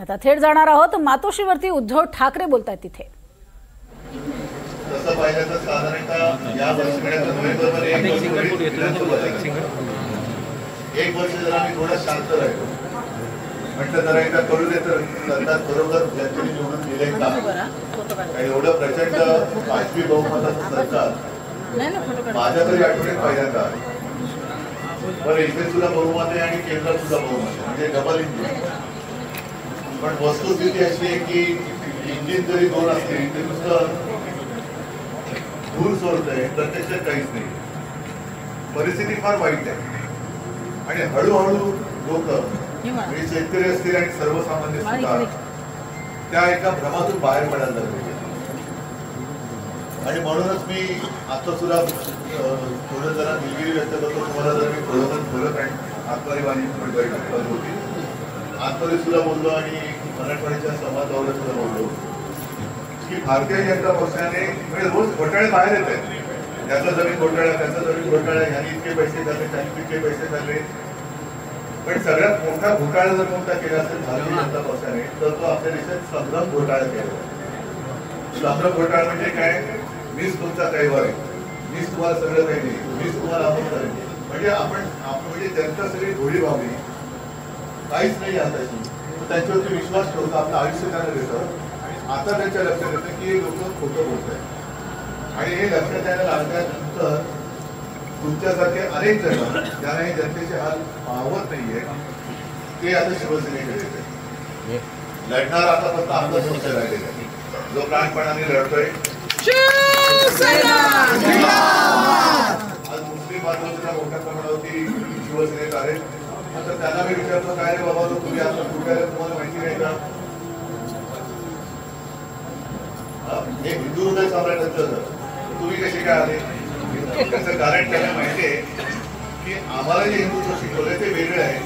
आता थेट जाणार आहोत मातोश्रीवरती उद्धव ठाकरे बोलतायत तिथे। तसं पाहिलं तर साधारणतः या वर्षभरात नोव्हेंबरमध्ये एक वर्ष जर आम्ही थोडं शांत राहिलो म्हटलं जरा एकदा कळू दे तर सरकार बरोबर जनतेने निवडून दिले का आणि एवढं प्रचंड 5वी बहुमताचं सरकार माझ्या तरी आठवणीत पहिल्यांदा बरं इथे सुद्धा बहुमत आहे आणि केंद्रात सुद्धा बहुमत आहे म्हणजे डबल इंजिन। पण वस्तुस्थिती अशी आहे की इंजिन जरी दोन असतील तरी नुसतं धूर सोडत आहे, प्रत्यक्षात काहीच नाही। परिस्थिती फार वाईट आहे आणि हळूहळू लोक म्हणजे शेतकरी असतील आणि सर्वसामान्य सुद्धा त्या एका भ्रमातून बाहेर पडायला लागले आणि म्हणूनच मी आता सुद्धा थोडं जरा दिलगिरी व्यक्त करतो तुम्हाला जर मी बोलत आणि आतवारी बैठक होती आतमध्ये सुद्धा बोललो आणि मराठवाड्याच्या समाजावर सुद्धा बोललो की भारतीय जनता पक्षाने म्हणजे रोज घोटाळे बाहेर येत आहेत। त्याचा जमीन घोटाळा त्याचा जमीन घोटाळा ह्यानी इतके पैसे झाले त्याने इतके पैसे झाले पण सगळ्यात मोठा घोटाळा जर कोणता केला असेल भारतीय जनता पक्षाने तर तो आपल्या देशात संभ्रम घोटाळा केला। संभ्रम घोटाळा म्हणजे काय, मीच तुमचा कैवार आहे, मीच तुम्हाला सगळं काही नाही, मीच तुम्हाला आपण करेन म्हणजे आपण म्हणजे जनता सगळी घोडी व्हावी काहीच नाही हाताशी त्यांच्यावरती विश्वास ठेवतो आपलं आयुष्य त्यांना देतं आणि आता त्यांच्या लक्षात येतं की हे लोक खोटं बोलत आहेत आणि हे लक्षात यायला लागल्यानंतर तुमच्यासारखे अनेक जण ज्यांना हे जनतेचे हाल पाहत नाहीये ते आता शिवसेनेकडे लढणार आता फक्त आपला पक्ष राहिलेला आहे जो प्राणपणाने लढतोय। आज मुस्लिम बांधव सुद्धा मोठ्या प्रमाणावरती शिवसेनेत आहेत। आता त्यांना मी विचारतो काय रे बाबा तुम्ही आता कुठे तुम्हाला माहिती नाही का हे हिंदू हृदय सम्राटांचं तुम्ही कसे काय आले त्याचं कारण त्यांना माहिती आहे की आम्हाला जे हिंदुत्व शिकवलंय ते वेगळं आहे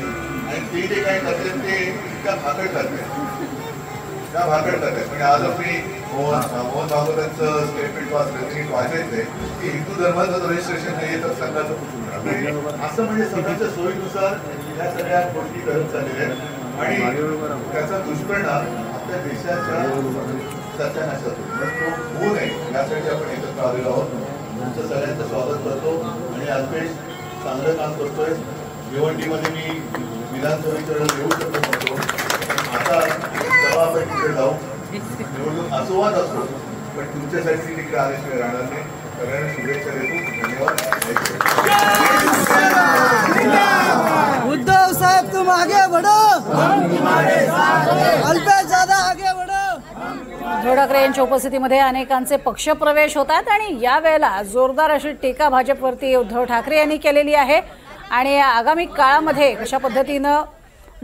आणि ते जे काय करतात ते त्या भाकड करतात त्या भाकड करतात म्हणजे आज मी मोहन भागवतांचं स्टेटमेंट वाचलं त्यांनी वाचायचंय की हिंदू धर्माचं रजिस्ट्रेशन नाही येतात संघाचं कुटुंब असं म्हणजे सगळ्यांच्या सोयीनुसार या सगळ्या गोष्टी करत चाललेल्या आहेत आणि त्याचा दुष्परिणाम आपल्या देशाच्या सत्यानाशात होतो तो होऊ नये यासाठी आपण एकत्र आलेलो आहोत। तुमचं सगळ्यांचं स्वागत करतो आणि अल्पेश चांगलं काम करतोय भिवंडीमध्ये मी विधानसभेकडे येऊ शकतो आता जेव्हा आपण तिकडे जाऊ निवडणूक असोवाद असो पण तुमच्यासाठी तिकडे आल्याशिवाय राहणार नाही। सगळ्यांना शुभेच्छा देतो, धन्यवाद। उद्धव साहब तुम आगे बढ़ो, अल्पेश ज्यादा आगे बढ़ो। उद्धव ठाकरे यांच्या उपस्थितीमध्ये अनेकांचे पक्षप्रवेश होत आहेत आणि यावेळेला जोरदार अशी टीका भाजपवरती उद्धव ठाकरे यांनी केलेली आहे आणि आगामी काळामध्ये कशा पद्धतीनं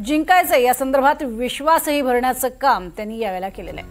जिंकायचं या संदर्भात विश्वासही भरण्याचं काम त्यांनी यावेळेला केलेलं आहे।